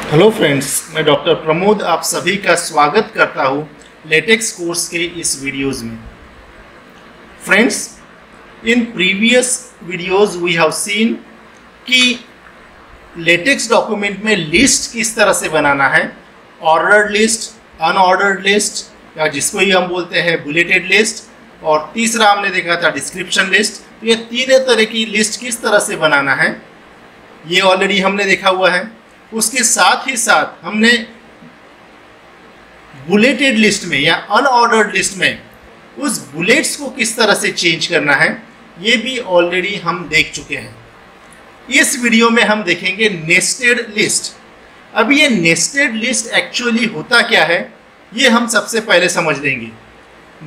Hello friends, मैं doctor Pramod आप सभी का स्वागत करता हूं लेटेक्स कोर्स के इस वीडियोज़ में। Friends, in previous videos we have seen कि लेटेक्स डॉक्यूमेंट में लिस्ट किस तरह से बनाना है, ऑर्डर्ड लिस्ट, अनऑर्डर्ड लिस्ट या जिसको ही हम बोलते हैं बुलेटेड लिस्ट, और तीसरा हमने देखा था डिस्क्रिप्शन लिस्ट। तो ये तीनों तरह की लिस्ट किस तरह से बनाना है ये ऑलरेडी हमने देखा हुआ है। उसके साथ ही साथ हमने बुलेटेड लिस्ट में या अनऑर्डर्ड लिस्ट में उस बुलेट्स को किस तरह से चेंज करना है ये भी ऑलरेडी हम देख चुके हैं। इस वीडियो में हम देखेंगे नेस्टेड लिस्ट। अब ये नेस्टेड लिस्ट एक्चुअली होता क्या है ये हम सबसे पहले समझ लेंगे।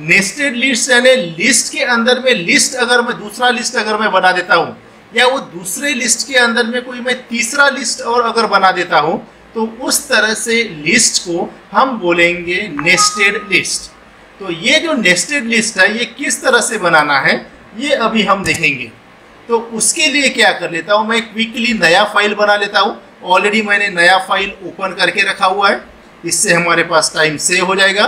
नेस्टेड लिस्ट यानी लिस्ट के अंदर में लिस्ट अगर मैं दूसरा लिस्ट अगर मैं बना देता हूँ या वो दूसरे लिस्ट के अंदर में कोई मैं तीसरा लिस्ट और अगर बना देता हूं तो उस तरह से लिस्ट को हम बोलेंगे नेस्टेड लिस्ट। तो ये जो नेस्टेड लिस्ट है ये किस तरह से बनाना है ये अभी हम देखेंगे। तो उसके लिए क्या कर लेता हूं, मैं क्विकली नया फाइल बना लेता हूं। ऑलरेडी मैंने नया फाइल ओपन करके रखा हुआ है, इससे हमारे पास टाइम सेव हो जाएगा।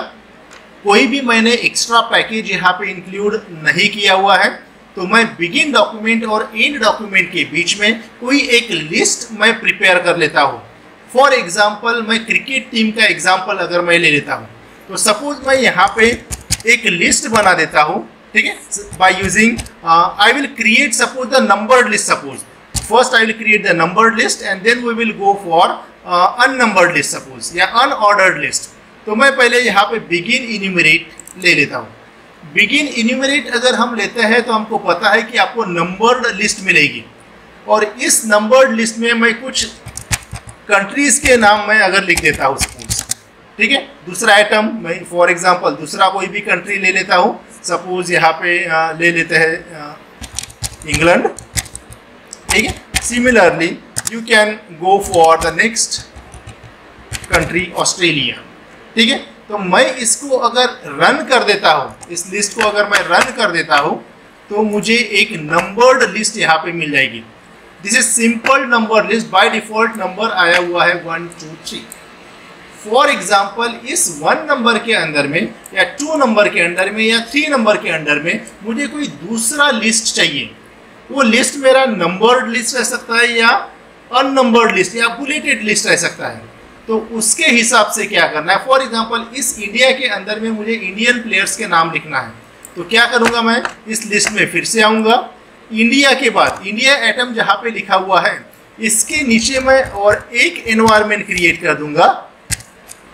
कोई भी मैंने एक्स्ट्रा पैकेज यहाँ पे इंक्लूड नहीं किया हुआ है, तो मैं बिगिन डॉक्यूमेंट और एंड डॉक्यूमेंट के बीच में कोई एक लिस्ट मैं प्रिपेयर कर लेता हूँ। फॉर एग्जांपल मैं क्रिकेट टीम का एग्जांपल अगर मैं ले लेता हूँ तो सपोज मैं यहाँ पे एक लिस्ट बना देता हूँ, ठीक है, by using I will create suppose the numbered list. Suppose first I will create the numbered list and then we will go for unnumbered list suppose या अनऑर्डर्ड लिस्ट। तो मैं पहले यहाँ पे बिगिन इन्यूमरेट ले लेता हूँ। बिगिन इन्यूमरेट अगर हम लेते हैं तो हमको पता है कि आपको नंबर्ड लिस्ट मिलेगी, और इस नंबर्ड लिस्ट में मैं कुछ कंट्रीज के नाम मैं अगर लिख देता हूँ सपोज, ठीक है। दूसरा आइटम मैं फॉर एग्जांपल दूसरा कोई भी कंट्री ले लेता हूँ। सपोज यहाँ पे ले लेते हैं इंग्लैंड, ठीक है। Similarly you can go for the next country Australia, ठीक है। तो मैं इसको अगर रन कर देता हूँ, इस लिस्ट को अगर मैं रन कर देता हूँ तो मुझे एक नंबर्ड लिस्ट यहाँ पे मिल जाएगी। This is simple number list. By default number आया हुआ है 1 2 3। फॉर एग्जांपल इस 1 नंबर के अंदर में या 2 नंबर के अंदर में या 3 नंबर के अंदर में मुझे कोई दूसरा लिस्ट चाहिए। वो लिस्ट मेरा नंबर्ड लिस्ट रह सकता है या अननंबर्ड लिस्ट या बुलेटेड लिस्ट रह सकता है। तो उसके हिसाब से क्या करना है, फॉर एग्जांपल इस इंडिया के अंदर में मुझे इंडियन प्लेयर्स के नाम लिखना है। तो क्या करूंगा, मैं इस लिस्ट में फिर से आऊंगा। इंडिया के बाद इंडिया एटम जहां पे लिखा हुआ है इसके नीचे मैं और एक एनवायरनमेंट क्रिएट कर दूंगा,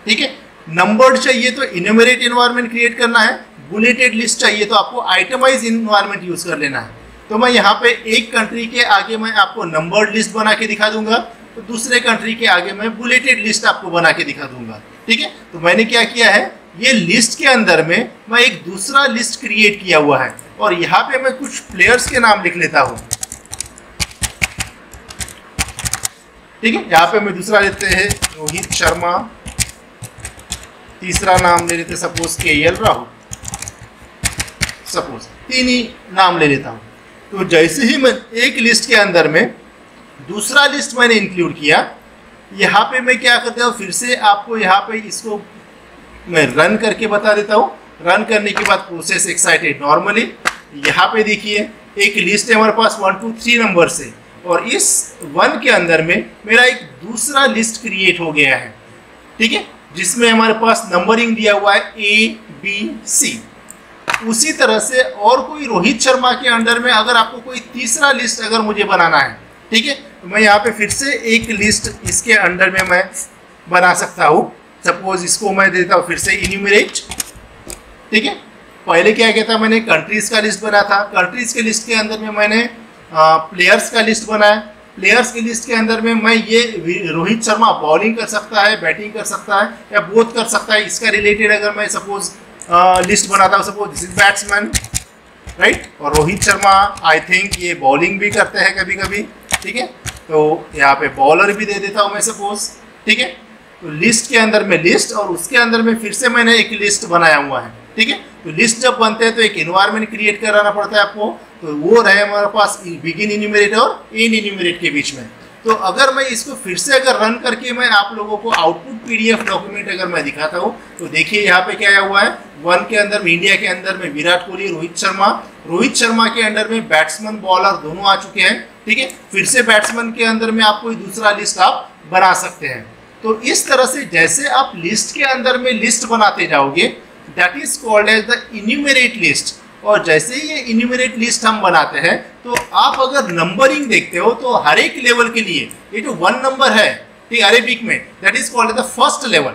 ठीक है। नंबर्ड चाहिए तो इन्यूमरेट एनवायरनमेंट क्रिएट करना है, बुलेटेड लिस्ट चाहिए तो आपको आइटमाइज एनवायरनमेंट यूज कर लेना है। तो मैं यहाँ पे एक कंट्री के आगे मैं आपको नंबर्ड लिस्ट बना के दिखा दूंगा, तो दूसरे कंट्री के आगे मैं बुलेटेड लिस्ट आपको बना के दिखा दूंगा, ठीक है। तो मैंने क्या किया है, ये लिस्ट के अंदर में मैं एक दूसरा लिस्ट क्रिएट किया हुआ है और यहाँ पे मैं कुछ प्लेयर्स के नाम लिख लेता हूँ, ठीक है। यहाँ पे मैं दूसरा लेते हैं रोहित शर्मा, तीसरा नाम ले लेते सपोज KL राहुल, सपोज 3 ही नाम ले लेता हूँ। तो जैसे ही मैं एक लिस्ट के अंदर में दूसरा लिस्ट मैंने इंक्लूड किया, यहाँ पे मैं क्या करता हूँ, फिर से आपको यहाँ पे इसको मैं रन करके बता देता हूँ। रन करने के बाद प्रोसेस एक्साइटेड नॉर्मली। यहाँ पे देखिए एक लिस्ट है हमारे पास 1 2 3 नंबर से, और इस 1 के अंदर में मेरा एक दूसरा लिस्ट क्रिएट हो गया है, ठीक है, जिसमें हमारे पास नंबरिंग दिया हुआ है ABC। उसी तरह से और कोई रोहित शर्मा के अंडर में अगर आपको कोई तीसरा लिस्ट अगर मुझे बनाना है, ठीक है, तो मैं यहाँ पे फिर से एक लिस्ट इसके अंडर में मैं बना सकता हूँ। सपोज इसको मैं देता हूँ फिर से इन्यूमरेट, ठीक है। पहले क्या किया था, मैंने कंट्रीज का लिस्ट बना था। कंट्रीज के लिस्ट के अंदर में मैंने प्लेयर्स का लिस्ट बनाया। प्लेयर्स की लिस्ट के अंदर में मैं ये रोहित शर्मा बॉलिंग कर सकता है, बैटिंग कर सकता है या बोथ कर सकता है। इसका रिलेटेड अगर मैं सपोज लिस्ट बनाता हूँ, suppose this is batsman, right, और रोहित शर्मा आई थिंक ये बॉलिंग भी करते हैं कभी कभी, ठीक है। तो यहाँ पे बॉलर भी दे देता हूँ मैं सपोज, ठीक है। तो लिस्ट के अंदर में लिस्ट और उसके अंदर में फिर से मैंने एक लिस्ट बनाया हुआ है, ठीक है। तो लिस्ट जब बनते हैं तो एक एनवायरनमेंट क्रिएट कराना पड़ता है आपको। तो वो रहे हमारे पास बिगिन इन्यूमरेट और एंड इन्यूमरेट के बीच में। तो अगर मैं इसको फिर से अगर रन करके मैं आप लोगों को आउटपुट पीडीएफ डॉक्यूमेंट अगर मैं दिखाता हूँ तो देखिए यहाँ पे क्या आया हुआ है। 1 के अंदर में इंडिया के अंदर में विराट कोहली, रोहित शर्मा के अंडर में बैट्समैन बॉलर दोनों आ चुके हैं। ठीक है, फिर से बैट्समैन के अंदर में आप कोई दूसरा लिस्ट आप बना सकते हैं। तो इस तरह से जैसे आप लिस्ट के अंदर में लिस्ट बनाते जाओगे, that is called as the enumerate list. और जैसे ही ये इन्यूमरेट लिस्ट हम बनाते हैं तो आप अगर नंबरिंग देखते हो तो हर एक लेवल के लिए ये जो 1 नंबर है, ठीक, अरेबिक में, that is called the first level.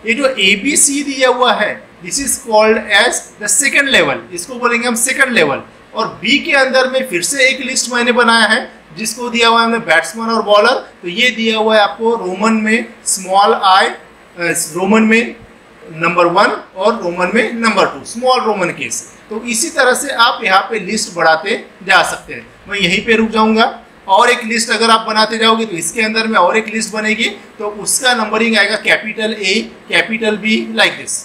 ये जो ABC दिया हुआ है, this is called as the second level, इसको बोलेंगे हम सेकंड लेवल। और B के अंदर में फिर से एक लिस्ट मैंने बनाया है जिसको दिया हुआ है हमने बैट्समैन और बॉलर। तो ये दिया हुआ है आपको रोमन में स्मॉल आई, रोमन में नंबर 1 और रोमन में नंबर 2, स्मॉल रोमन केस। तो इसी तरह से आप यहाँ पे लिस्ट बढ़ाते जा सकते हैं। मैं यहीं पे रुक जाऊंगा। और एक लिस्ट अगर आप बनाते जाओगे तो इसके अंदर में और एक लिस्ट बनेगी, तो उसका नंबरिंग आएगा capital A, capital B, like this.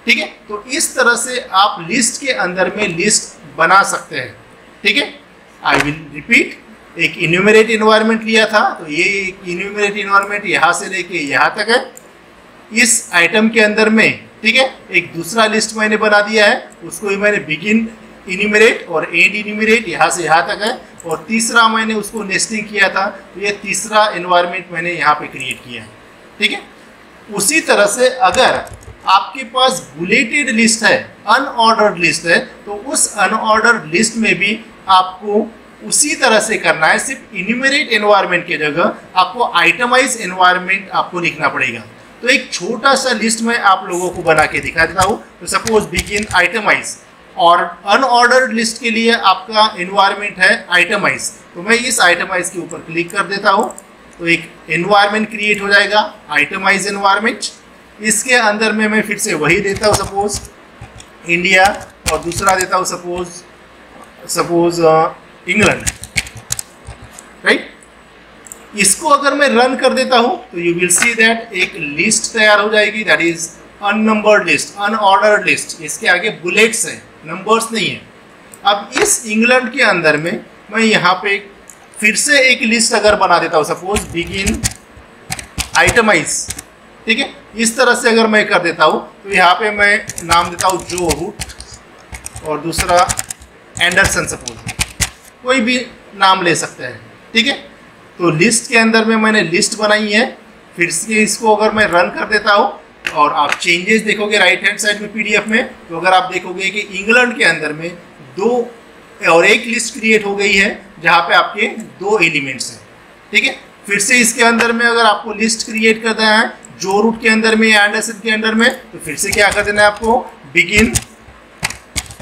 ठीक है, तो इस तरह से आप लिस्ट के अंदर में लिस्ट बना सकते हैं। ठीक है, आई विल रिपीट। एक इन्यूमरेट एनवायरनमेंट लिया था, तो ये इन्यूमरेट एनवायरनमेंट यहाँ से लेके यहाँ तक है। इस आइटम के अंदर में, ठीक है, एक दूसरा लिस्ट मैंने बना दिया है, उसको ही मैंने बिगिन इन्यूमरेट और एंड इन्यूमरेट यहाँ से यहाँ तक है। और तीसरा मैंने उसको नेस्टिंग किया था, तो ये तीसरा एनवायरनमेंट मैंने यहाँ पे क्रिएट किया है। ठीक है, उसी तरह से अगर आपके पास बुलेटेड लिस्ट है, अनऑर्डर्ड लिस्ट है, तो उस अनऑर्डर्ड लिस्ट में भी आपको उसी तरह से करना है। सिर्फ इन्यूमरेट एनवायरनमेंट की जगह आपको आइटमाइज एनवायरनमेंट आपको लिखना पड़ेगा। तो एक छोटा सा लिस्ट में आप लोगों को बना के दिखा देता हूँ। तो सपोज बिगिन आइटमाइज, और अनऑर्डर्ड लिस्ट के लिए आपका एनवायरनमेंट है आइटमाइज। तो मैं इस आइटमाइज के ऊपर क्लिक कर देता हूँ, तो एक एनवायरनमेंट क्रिएट हो जाएगा, आइटमाइज एनवायरनमेंट। इसके अंदर में मैं फिर से वही देता हूँ, सपोज इंडिया, और दूसरा देता हूँ सपोज इंग्लैंड, राइट। इसको अगर मैं रन कर देता हूं तो यू विल सी दैट एक लिस्ट तैयार हो जाएगी, that is unnumbered list, unordered list. इसके आगे बुलेट्स है, नंबर्स नहीं है। अब इस इंग्लैंड के अंदर में मैं यहाँ पे फिर से एक लिस्ट अगर बना देता हूँ, सपोज बिगिन आइटमाइज। ठीक है, इस तरह से अगर मैं कर देता हूँ तो यहाँ पे मैं नाम देता हूँ जो रूट, और दूसरा एंडरसन, सपोज कोई भी नाम ले सकते हैं। ठीक है, तो लिस्ट के अंदर में मैंने लिस्ट बनाई है। फिर से इसको अगर मैं रन कर देता हूँ और आप चेंजेस देखोगे राइट हैंड साइड में पीडीएफ में, तो अगर आप देखोगे कि इंग्लैंड के अंदर में 2 और एक लिस्ट क्रिएट हो गई है जहाँ पे आपके 2 एलिमेंट्स हैं। ठीक है, फिर से इसके अंदर में अगर आपको लिस्ट क्रिएट करना है जो रूट के अंदर में या एंडरसन के अंदर में, तो फिर से क्या कर देना है आपको, बिगिन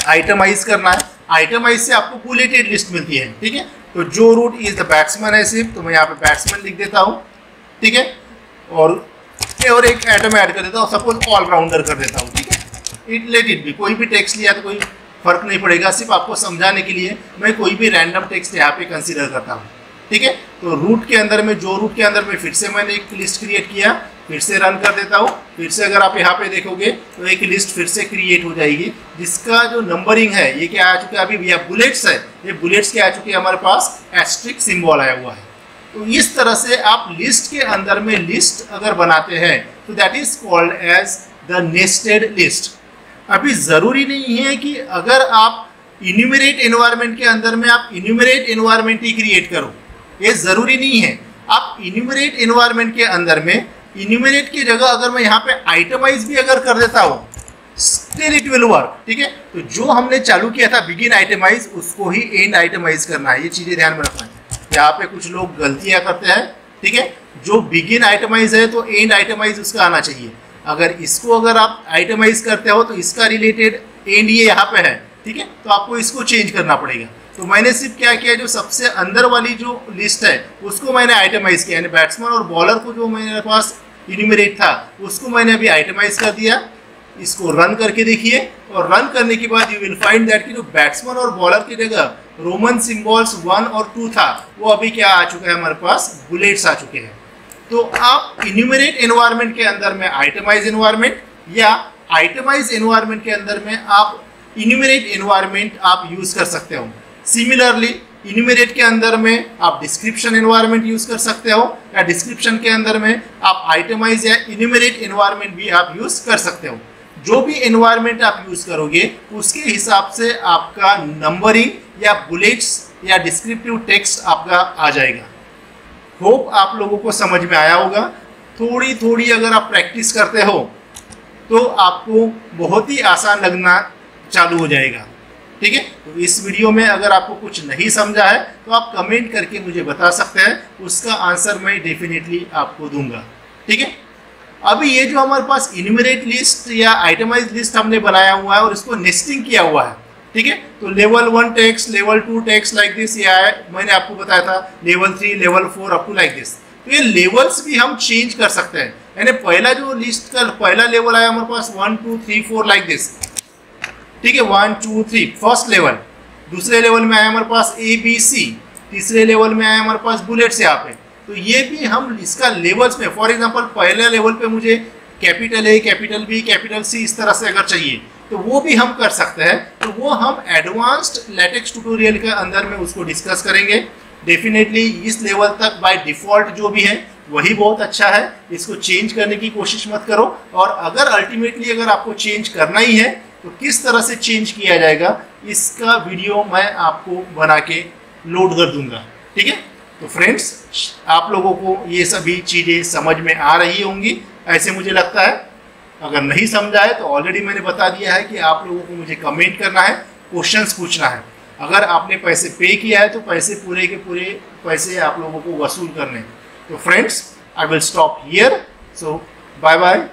आइटमाइज करना है। आइटमाइज से आपको बुलेटेड लिस्ट मिलती है। ठीक है, तो जो रूट इज द बैट्समैन है सिर्फ, तो मैं यहाँ पे बैट्समैन लिख देता हूँ। ठीक है, और एक आइटम ऐड कर देता हूँ, सपोज ऑलराउंडर कर देता हूँ। ठीक है, इट लेट इट भी, कोई भी टेक्स्ट लिया तो कोई फर्क नहीं पड़ेगा, सिर्फ आपको समझाने के लिए मैं कोई भी रैंडम टेक्स्ट यहाँ पे कंसीडर करता हूँ। ठीक है, तो रूट के अंदर में, जो रूट के अंदर में फिर से मैंने एक लिस्ट क्रिएट किया, फिर से रन कर देता हूँ। फिर से अगर आप यहाँ पे देखोगे तो एक लिस्ट फिर से क्रिएट हो जाएगी, जिसका जो नंबरिंग है ये क्या आ चुका है, अभी भैया बुलेट्स है, ये बुलेट्स क्या आ चुके हैं हमारे पास, एस्ट्रिक सिंबल आया हुआ है। तो इस तरह से आप लिस्ट के अंदर में लिस्ट अगर बनाते हैं तो that is called as the nested list. अभी ज़रूरी नहीं है कि अगर आप इन्यूमरेट एनवायरनमेंट के अंदर में आप इन्यूमरेट एनवायरनमेंट ही क्रिएट करो, ये ज़रूरी नहीं है। आप इन्यूमरेट एनवायरनमेंट के अंदर में इन्यूमरेट की जगह अगर मैं यहाँ पे आइटमाइज भी अगर कर देता हूँ, स्टिल इट विल वर्क। ठीक है, तो जो हमने चालू किया था बिगिन आइटमाइज, उसको ही एंड आइटमाइज करना है। ये चीज़ें ध्यान में रखना है। यहाँ पे कुछ लोग गलतियाँ करते हैं। ठीक है, जो बिगिन आइटमाइज है तो एंड आइटमाइज उसका आना चाहिए। अगर इसको अगर आप आइटमाइज करते हो तो इसका रिलेटेड एंड ये यहाँ पे है। ठीक है, तो आपको इसको चेंज करना पड़ेगा। तो मैंने सिर्फ क्या किया, जो सबसे अंदर वाली जो लिस्ट है उसको मैंने आइटमाइज किया, यानी बैट्समैन और बॉलर को जो मेरे पास इन्यूमरेट था उसको मैंने अभी आइटमाइज कर दिया। इसको रन करके देखिए, और रन करने के बाद यू विल फाइंड दैट कि जो बैट्समैन और बॉलर की जगह रोमन सिंबल्स 1 और 2 था, वो अभी क्या आ चुका है, हमारे पास बुलेट्स आ चुके हैं। तो आप इन्यूमरेट एनवायरनमेंट के अंदर में आइटमाइज एनवायरनमेंट, या आइटमाइज एनवायरनमेंट के अंदर में आप इन्यूमरेट एनवायरनमेंट आप यूज कर सकते हो। सिमिलरली इन्यूमरेट के अंदर में आप डिस्क्रिप्शन एनवायरनमेंट यूज कर सकते हो, या डिस्क्रिप्शन के अंदर में आप आइटमाइज या इन्यूमरेट एनवायरनमेंट भी आप यूज कर सकते हो। जो भी एनवायरनमेंट आप यूज करोगे उसके हिसाब से आपका नंबरिंग या बुलेट्स या डिस्क्रिप्टिव टेक्स्ट आपका आ जाएगा। होप आप लोगों को समझ में आया होगा। थोड़ी थोड़ी अगर आप प्रैक्टिस करते हो तो आपको बहुत ही आसान लगना चालू हो जाएगा। ठीक है, तो इस वीडियो में अगर आपको कुछ नहीं समझा है तो आप कमेंट करके मुझे बता सकते हैं, उसका आंसर मैं डेफिनेटली आपको दूंगा। ठीक है, अभी ये जो हमारे पास इन्यूमरेट लिस्ट या आइटमाइज लिस्ट हमने बनाया हुआ है और इसको नेस्टिंग किया हुआ है। ठीक है, तो level 1 text, level 2 text like this, ये है मैंने आपको बताया था level 3, level 4 up to like this. तो ये लेवल्स भी हम चेंज कर सकते हैं, यानी पहला जो लिस्ट का पहला लेवल आया हमारे पास 1 2 3 4 लाइक दिस। ठीक है, 1 2 3 फर्स्ट लेवल। दूसरे लेवल में आया हमारे पास ABC, तीसरे लेवल में आया हमारे पास बुलेट्स यहाँ पे। तो ये भी हम इसका लेवल्स में, फॉर एग्जांपल पहले लेवल पे मुझे capital A, capital B, capital C इस तरह से अगर चाहिए तो वो भी हम कर सकते हैं। तो वो हम एडवांस्ड लेटेक्स ट्यूटोरियल के अंदर में उसको डिस्कस करेंगे। डेफिनेटली इस लेवल तक बाय डिफ़ॉल्ट जो भी है वही बहुत अच्छा है, इसको चेंज करने की कोशिश मत करो। और अगर अल्टीमेटली अगर आपको चेंज करना ही है तो किस तरह से चेंज किया जाएगा इसका वीडियो मैं आपको बना के लोड कर दूंगा। ठीक है, तो फ्रेंड्स आप लोगों को ये सभी चीज़ें समझ में आ रही होंगी ऐसे मुझे लगता है। अगर नहीं समझा है तो ऑलरेडी मैंने बता दिया है कि आप लोगों को मुझे कमेंट करना है, क्वेश्चंस पूछना है। अगर आपने पैसे पे किया है तो पैसे पूरे के पूरे पैसे आप लोगों को वसूल करने हैं। तो friends I will stop here, so bye bye.